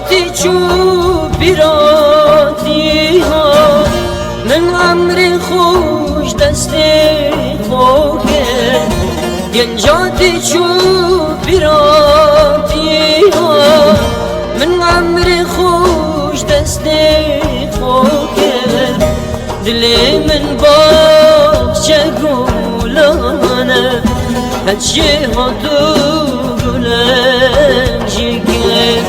جاتی چو پیراتی ها من عمر خوش دستی خوکه گنجاتی چو پیراتی ها من عمر خوش دستی خوکه دلی من باغچه گلانه هچی ها تو گلنجی که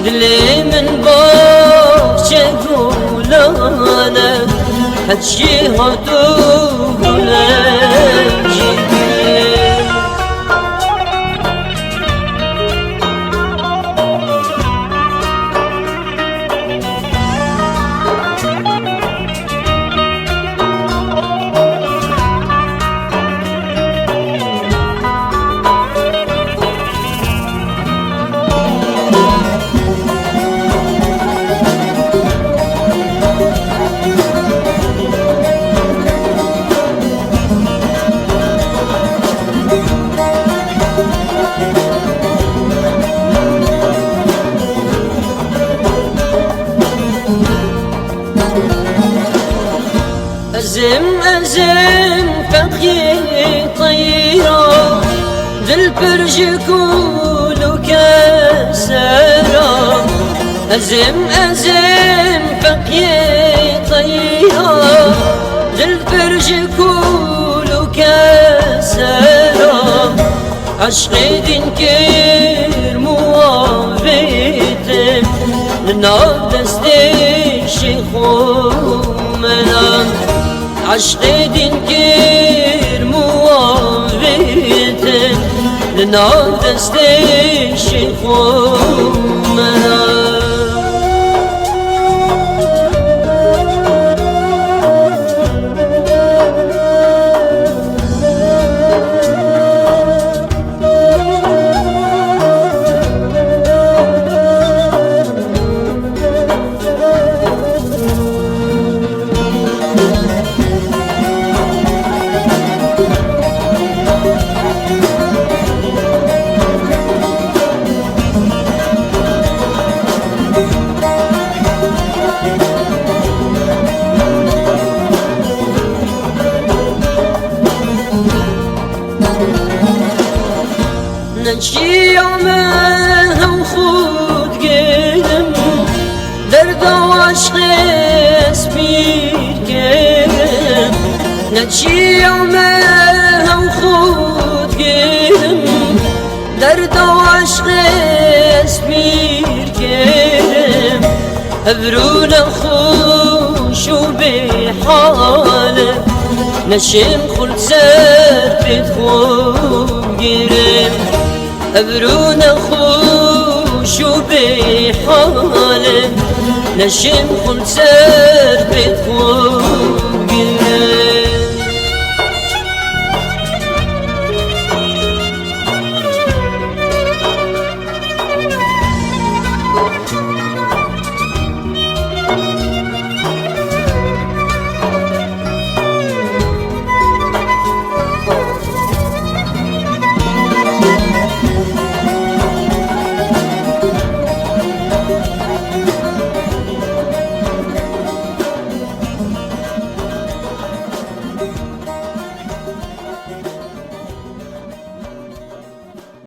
دلی من باغچه گلانه هچی ها تو گلنجی که أزم فقي طيرا ذي البرج كله كسرا أزم فقي طيرا ذي البرج كله كسرا عشقي دين كير موافيتم لناب دستي شيخو منام عشقي دين كير موافيتم لناب دستي شيخو منام نجي يومها وخود قلم درد وعشق اسبير قلم نجي يومها وخود قلم درد وعشق اسبير قلم ابرونا خوش وبحاله نشم خلد سرفت خوب قرم أبرونا خوش وبحاله نشم خلد سرفت خوب قرم